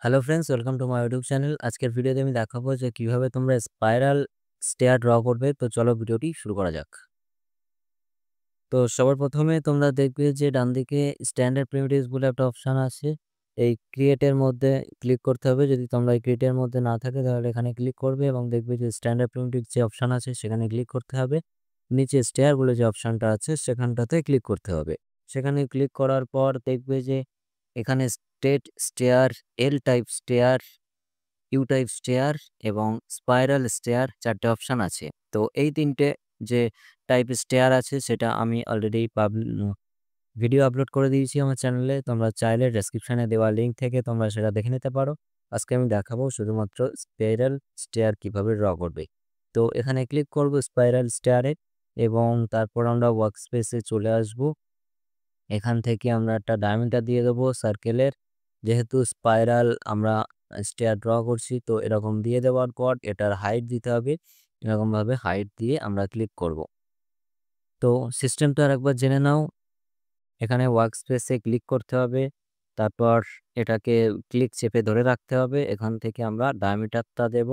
Hello friends, welcome to my YouTube channel. আজকের ভিডিওতে আমি দেখাবো যে কিভাবে তোমরা স্পাইরাল স্টেয়ার ড্র করবে। তো চলো ভিডিওটি শুরু করা যাক। তো সবার প্রথমে তোমরা দেখবে যে ডান দিকে স্ট্যান্ডার্ড প্রিমিটিভস বলে একটা অপশান আছে। এই ক্রিয়েটের মধ্যে ক্লিক করতে হবে। যদি তোমরা এই ক্রিয়েটের মধ্যে না থাকে তাহলে এখানে ক্লিক করবে এবং দেখবে যে স্ট্যান্ডার্ড প্রিমিটিভস যে অপশান আছে সেখানে ক্লিক করতে হবে। নিচে স্টেয়ার বলে যে অপশানটা আছে সেখানটাতে ক্লিক করতে হবে। সেখানে ক্লিক করার পর দেখবে যে এখানে straight stair, L type stair, U type stair এবং স্পাইরাল স্টেয়ার 4টে অপশান আছে। তো এই 3টে যে টাইপ স্টেয়ার আছে সেটা আমি অলরেডি ভিডিও আপলোড করে দিয়েছি আমার চ্যানেলে। তোমরা চাইলে ডেসক্রিপশনে দেওয়া লিঙ্ক থেকে তোমরা সেটা দেখে নিতে পারো। আজকে আমি দেখাবো শুধুমাত্র স্পাইরাল স্টেয়ার কিভাবে ড্র করবে। তো এখানে ক্লিক করব স্পাইরাল স্টেয়ারে এবং তারপর আমরা ওয়ার্কস্পেসে চলে আসব। এখান থেকে আমরা একটা ডায়ামিটার দিয়ে দেবো সার্কেলের। যেহেতু স্পাইরাল আমরা স্টেয়ার ড্র করছি, তো এরকম দিয়ে দেওয়ার পর এটার হাইট দিতে হবে। এরকমভাবে হাইট দিয়ে আমরা ক্লিক করব। তো সিস্টেমটা আরেকবার জেনে নাও। এখানে ওয়ার্কস্পেসে ক্লিক করতে হবে, তারপর এটাকে ক্লিক চেপে ধরে রাখতে হবে। এখান থেকে আমরা ডায়ামিটারটা দেব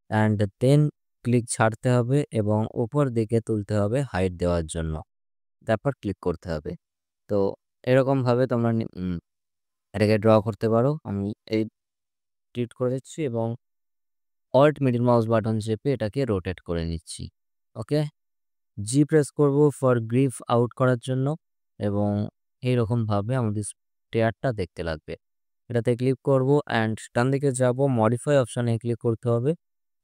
অ্যান্ড দেন ক্লিক ছাড়তে হবে এবং উপর দিকে তুলতে হবে হাইট দেওয়ার জন্য। তারপর ক্লিক করতে হবে। তো এরকমভাবে তোমরা এটাকে ড্র করতে পারো। আমি এই টিট করে দিচ্ছি এবং অল্ট মিডল মাউস বাটন চেপে এটাকে রোটেট করে নিচ্ছি। ওকে, জি প্রেস করব ফর গ্রিফ আউট করার জন্য এবং এইরকমভাবে আমাদের স্টেয়ারটা দেখতে লাগবে। এটাতে ক্লিক করব অ্যান্ড ডান দিকে যাব, মডিফাই অপশানে ক্লিক করতে হবে।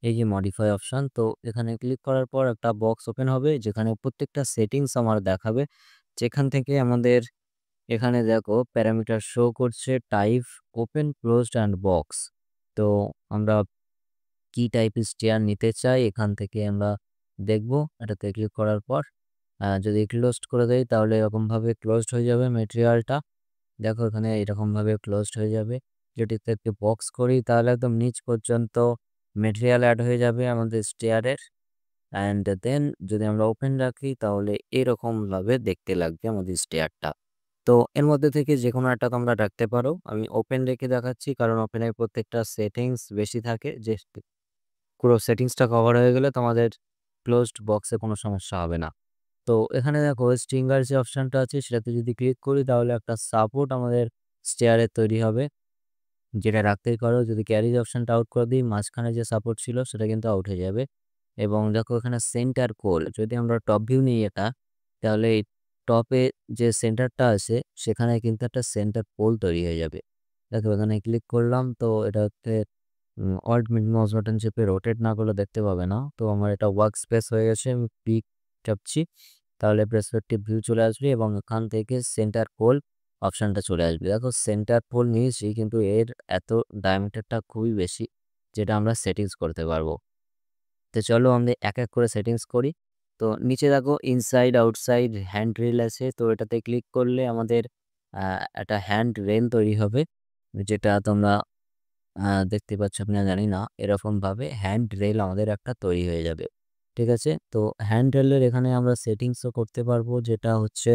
এই যে মডিফাই অপশান, তো এখানে ক্লিক করার পর একটা বক্স ওপেন হবে যেখানে প্রত্যেকটা সেটিংস আমার দেখাবে। যেখান থেকে আমাদের এখানে দেখো প্যারামিটার শো করছে type, open, closed and box. তো আমরা কি টাইপের স্টেয়ার নিতে চাই এখান থেকে আমরা দেখব। এটাতে ক্লিক করার পর যদি ক্লোজড করে দেই তাহলে এরকমভাবে ক্লোজড হয়ে যাবে মেটেরিয়ালটা। দেখো এখানে এরকমভাবে ক্লোজড হয়ে যাবে। যদি একটু বক্স করি তাহলে একদম নিচ পর্যন্ত মেটেরিয়াল অ্যাড হয়ে যাবে আমাদের স্টেয়ারের। অ্যান্ড দেন যদি আমরা ওপেন রাখি তাহলে এরকমভাবে দেখতে লাগবে আমাদের স্টেয়ারটা। তো এর মধ্যে থেকে যে কোনো একটা তোমরা রাখতে পারো। আমি ওপেন রেখে দেখাচ্ছি কারণ ওপেনের প্রত্যেকটা সেটিংস বেশি থাকে, যে পুরো সেটিংসটা কভার হয়ে গেলে তোমাদের ক্লোজড বক্সে কোনো সমস্যা হবে না। তো এখানে দেখো স্ট্রিঙ্গার যে অপশানটা আছে সেটাতে যদি ক্লিক করি তাহলে একটা সাপোর্ট আমাদের স্টেয়ারে তৈরি হবে, যেটা রাখতেই পারো। যদি ক্যারিজ অপশানটা আউট করে দিই, মাঝখানে যে সাপোর্ট ছিল সেটা কিন্তু আউট হয়ে যাবে। এবং দেখো এখানে সেন্টার কোল, যদি আমরা টপ ভিউ নিই এটা, তাহলে এই টপে যে সেন্টারটা আছে সেখানে কিন্তু একটা সেন্টার পোল তৈরি হয়ে যাবে। দেখো এখানে ক্লিক করলাম, তো এটা হচ্ছে অল্ট মাউস বাটন চেপে রোটেট না করলে দেখতে পাবে না। তো আমার এটা ওয়ার্ক স্পেস হয়ে গেছে। আমি পিক চাপছি তাহলে পার্সপেক্টিভ ভিউ চলে আসবে এবং এখান থেকে সেন্টার পোল অপশানটা চলে আসবে। দেখো সেন্টার পোল নিয়েছি কিন্তু এর এত ডায়ামিটারটা খুবই বেশি, যেটা আমরা সেটিংস করতে পারবো। তো চলো আমরা এক এক করে সেটিংস করি। তো নিচে দেখো ইনসাইড আউটসাইড হ্যান্ড রেল আছে। তো এটাতে ক্লিক করলে আমাদের একটা হ্যান্ড রেল তৈরি হবে, যেটা তোমরা দেখতে পাচ্ছ আপনি জানি না, এরকমভাবে হ্যান্ড রেল আমাদের একটা তৈরি হয়ে যাবে। ঠিক আছে, তো হ্যান্ড রেলের এখানে আমরা সেটিংসও করতে পারবো, যেটা হচ্ছে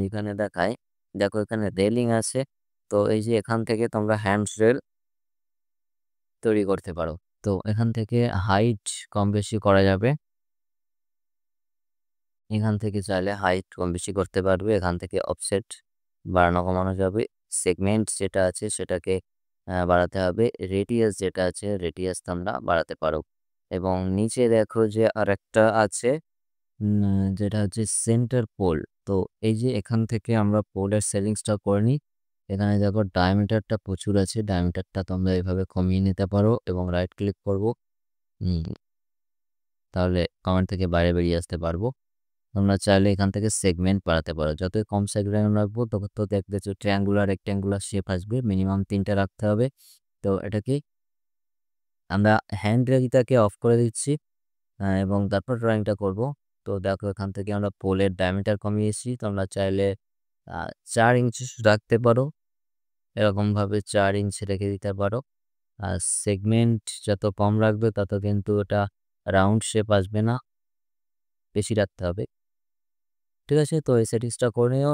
এখানে দেখায়। দেখো এখানে রেলিং আছে। তো এই যে এখান থেকে তোমরা হ্যান্ড রেল তৈরি করতে পারো। তো এখান থেকে হাইট কম বেশি করা যাবে। এখান থেকে চাইলে হাইট কম বেশি করতে পারবে। এখান থেকে অফসেট বাড়ানো কমানো যাবে। সেগমেন্ট যেটা আছে সেটাকে বাড়াতে হবে। রেডিয়াস যেটা আছে রেডিয়াস তোমরা বাড়াতে পারো। এবং নিচে দেখো যে আরেকটা আছে, যেটা হচ্ছে সেন্টার পোল। তো এই যে এখান থেকে আমরা পোলের সেটিংসটা করে নিই। এখানে দেখো ডায়ামিটারটা প্রচুর আছে, ডায়ামিটারটা তোমরা এইভাবে কমিয়ে নিতে পারো এবং রাইট ক্লিক করবো। তাহলে কমেন্ট থেকে বাইরে বেরিয়ে আসতে পারবো। তোমরা চাইলে এখান থেকে সেগমেন্ট বাড়াতে পারো। যতই কম সেগমেন্ট রাখবো তত তো দেখবে যে ট্রায়াঙ্গুলার রেক্ট্যাঙ্গুলার শেপ আসবে। মিনিমাম 3টে রাখতে হবে। তো এটাকে আমরা হ্যান্ড রেলটাকে অফ করে দিচ্ছি এবং তারপর ড্রয়িংটা করব। তো দেখো এখান থেকে আমরা পোলের ডায়ামিটার কমিয়েছি। তোমরা চাইলে 4 ইঞ্চ রাখতে পারো। এরকমভাবে 4 ইঞ্চ রেখে দিতে পারো। আর সেগমেন্ট যত কম রাখবে তত কিন্তু এটা রাউন্ড শেপ আসবে না, বেশি রাখতে হবে। ঠিক আছে, তো এই সেটিংসটা করে নিও।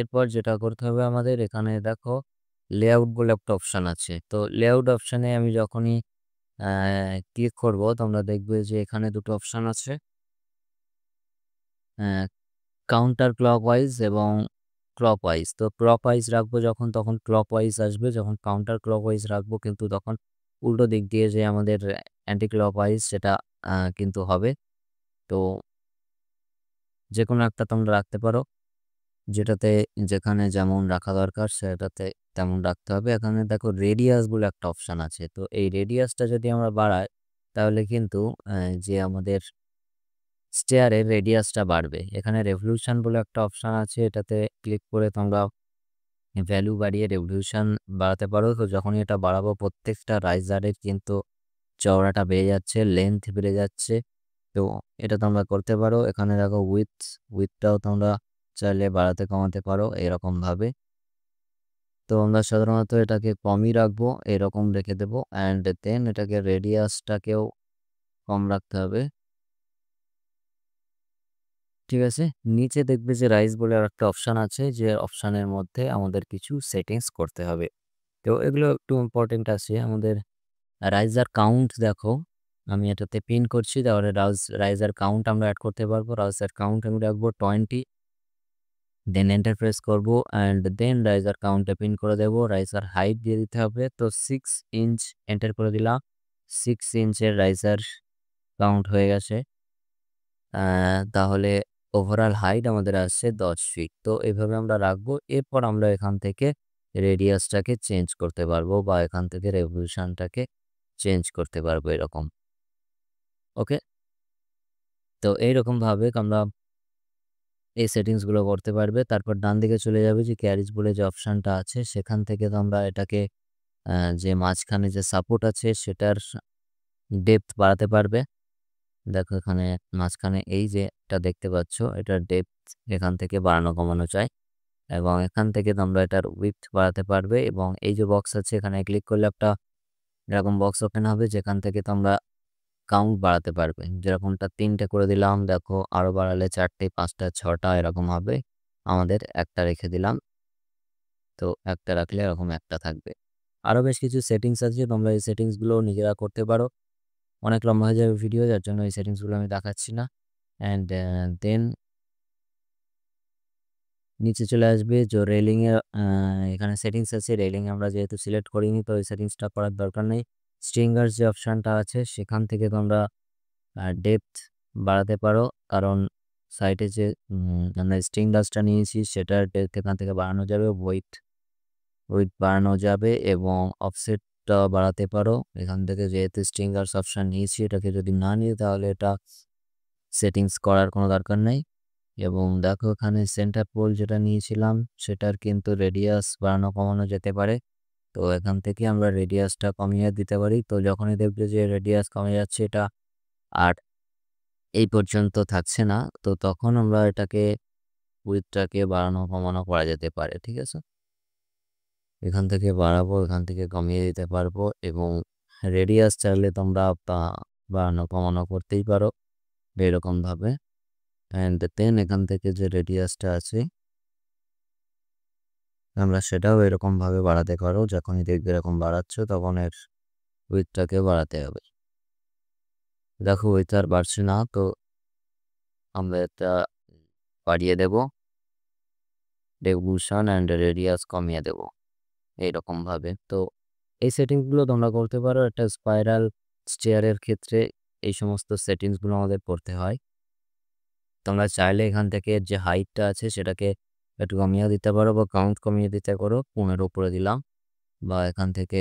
এরপর যেটা করতে হবে আমাদের, এখানে দেখো লেআউট বলে একটা অপশান আছে। তো লেআউট অপশানে আমি যখনই ক্লিক করব তোমরা দেখবে যে এখানে দুটো অপশান আছে, কাউন্টার ক্লকওয়াইজ এবং ক্লকওয়াইজ। তো ক্লকওয়াইজ রাখবো যখন তখন ক্লকওয়াইজ আসবে, যখন কাউন্টার ক্লকওয়াইজ রাখবো কিন্তু তখন উল্টো দিক দিয়ে যে আমাদের অ্যান্টি ক্লকওয়াইজ সেটা কিন্তু হবে। তো যে কোনো একটা তোমরা রাখতে পারো, যেটাতে যেখানে যেমন রাখা দরকার সেটাতে তেমন রাখতে হবে। এখানে দেখো রেডিয়াস বলে একটা অপশান আছে, তো এই রেডিয়াসটা যদি আমরা বাড়াই তাহলে কিন্তু যে আমাদের স্টেয়ারের রেডিয়াসটা বাড়বে। এখানে রেভলিউশন বলে একটা অপশান আছে, এটাতে ক্লিক করে তোমরা ভ্যালু বাড়িয়ে রেভলিউশন বাড়াতে পারো। তো যখনই এটা বাড়াবো প্রত্যেকটা রাইজারের কিন্তু চওড়াটা বেড়ে যাচ্ছে, লেন্থ বেড়ে যাচ্ছে। তো এটা তোমরা করতে পারো। এখানে দেখো উইথটাও তোমরা চাইলে বাড়াতে কমাতে পারো এরকমভাবে। তো আমরা সাধারণত এটাকে কমই রাখবো, এরকম রেখে দেবো। অ্যান্ড দেন এটাকে রেডিয়াসটাকেও কম রাখতে হবে, ঠিক আছে। নিচে দেখবে যে রাইজ বলে আর একটা অপশান আছে, যে অপশানের মধ্যে আমাদের কিছু সেটিংস করতে হবে। তো এগুলো একটু ইম্পর্টেন্ট আছে। আমাদের রাইজার কাউন্ট দেখো, আমি এটাতে পিন করছি, তাহলে রাইজার কাউন্ট আমরা অ্যাড করতে পারবো। রাইজার কাউন্ট আমি রাখবো 20, দেন এন্টার প্রেস করবো অ্যান্ড দেন রাইজার কাউন্টে পিন করে দেবো। রাইজার হাইট দিয়ে দিতে হবে, তো 6 ইঞ্চ এন্টার করে দিলাম। 6 ইঞ্চের রাইজার কাউন্ট হয়ে গেছে। তাহলে ওভারঅল হাইট আমাদের আসছে 10 ফিট। তো এভাবে আমরা রাখবো। এরপর আমরা এখান থেকে রেডিয়াসটাকে চেঞ্জ করতে পারবো বা এখান থেকে রেভলিউশনটাকে চেঞ্জ করতে পারবো এরকম। ওকে, তো এইরকমভাবে আমরা এই সেটিংসগুলো করতে পারবে। তারপর ডান দিকে চলে যাবে, যে ক্যারিজ বলে যে অপশানটা আছে সেখান থেকে তোমরা এটাকে যে মাঝখানে যে সাপোর্ট আছে সেটার ডেপথ বাড়াতে পারবে। দেখো এখানে মাঝখানে এই যে এটা দেখতে পাচ্ছ, এটার ডেপথ এখান থেকে বাড়ানো কমানো যায় এবং এখান থেকে তোমরা এটার উইডথ বাড়াতে পারবে। এবং এই যে বক্স আছে এখানে ক্লিক করলে একটা এরকম বক্স ওপেন হবে, যেখান থেকে তোমরা কাউন্ট বাড়াতে পারবে। যেরকমটা 3টে করে দিলাম, দেখো আরও বাড়ালে 4টে 5টা 6টা এরকম হবে। আমাদের একটা রেখে দিলাম, তো একটা রাখলে এরকম একটা থাকবে। আরও বেশ কিছু সেটিংস আছে, তোমরা এই সেটিংসগুলো নিজেরা করতে পারো। অনেক লম্বা হয়ে যাবে ভিডিও, যার জন্য এই সেটিংসগুলো আমি দেখাচ্ছি না। অ্যান্ড দেন নিচে চলে আসবে যে রেলিংয়ে, এখানে সেটিংস আছে। রেলিং আমরা যেহেতু সিলেক্ট করিনি, তো এই সেটিংসটা করার দরকার নেই। স্ট্রিঙ্গার যে অপশানটা আছে সেখান থেকে তোমরা ডেপথ বাড়াতে পারো, কারণ সাইটে যে আমরা স্ট্রিঙ্গার্সটা নিয়েছি সেটার ডেপথ এখান থেকে বাড়ানো যাবে, উইথ বাড়ানো যাবে এবং অফসেটটা বাড়াতে পারো এখান থেকে। যেহেতু স্ট্রিঙ্গার্স অপশান নিয়েছি, এটাকে যদি না নিই তাহলে এটা সেটিংস করার কোনো দরকার নেই। এবং দেখো এখানে সেন্টার পোল যেটা নিয়েছিলাম সেটার কিন্তু রেডিয়াস বাড়ানো কমানো যেতে পারে। তো এখান থেকে আমরা রেডিয়াসটা কমিয়ে দিতে পারি। তো যখনই দেখবে যে রেডিয়াস কমে যাচ্ছে, এটা আর এই পর্যন্ত থাকছে না, তো তখন আমরা এটাকে উইথটাকে বাড়ানো কমানো করা যেতে পারে, ঠিক আছে। এখান থেকে বাড়াবো, এখান থেকে কমিয়ে দিতে পারবো এবং রেডিয়াস চাইলে তোমরা বাড়ানো কমানো করতেই পারো এরকমভাবে। অ্যান্ড দেন এখান থেকে যে রেডিয়াসটা আছে আমরা সেটাও এরকমভাবে বাড়াতে পারো। যখনই দেখবে এরকম বাড়াচ্ছ তখন এর উইথটাকে বাড়াতে হবে। দেখো উইথ আর বাড়ছে না, তো আমরা এটা বাড়িয়ে দেব, রেভলিউশন অ্যান্ড রেডিয়াস কমিয়ে দেব এইরকমভাবে। তো এই সেটিংসগুলো তোমরা করতে পারো। একটা স্পাইরাল স্টেয়ারের ক্ষেত্রে এই সমস্ত সেটিংসগুলো আমাদের করতে হয়। তোমরা চাইলে এখান থেকে যে হাইটটা আছে সেটাকে একটু কমিয়ে দিতে পারো বা কাউন্ট কমিয়ে দিতে পারো, 15 উপরে দিলাম। বা এখান থেকে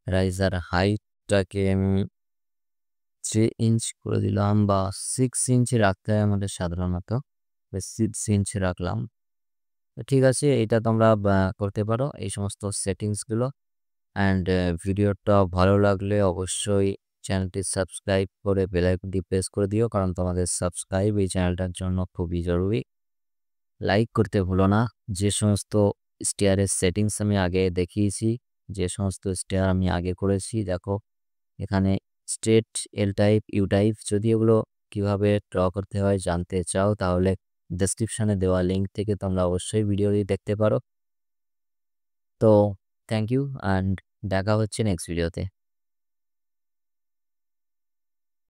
রাইজার হাইটটাকে আমি 3 ইঞ্চ করে দিলাম, বা 6 ইঞ্চি রাখতে হয় আমাদের সাধারণত, 6 ইঞ্চ রাখলাম। তো ঠিক আছে, এটা তোমরা করতে পারো এই সমস্ত সেটিংসগুলো। অ্যান্ড ভিডিওটা ভালো লাগলে অবশ্যই চ্যানেলটি সাবস্ক্রাইব করে বেল আইকনটি প্রেস করে দিও, কারণ তোমাদের সাবস্ক্রাইব এই চ্যানেলটার জন্য খুবই জরুরি। লাইক করতে ভুলো না। যে সমস্ত স্টেয়ারের সেটিংস আমি আগে দেখিয়েছি, যে সমস্ত স্টেয়ার আমি আগে করেছি, দেখো এখানে straight, L type, U type, যদি এগুলো কিভাবে ড্র করতে হয় জানতে চাও তাহলে ডেসক্রিপশানে দেওয়া লিঙ্ক থেকে তোমরা অবশ্যই ভিডিওটি দেখতে পারো। তো থ্যাংক ইউ অ্যান্ড দেখা হচ্ছে নেক্সট ভিডিওতে।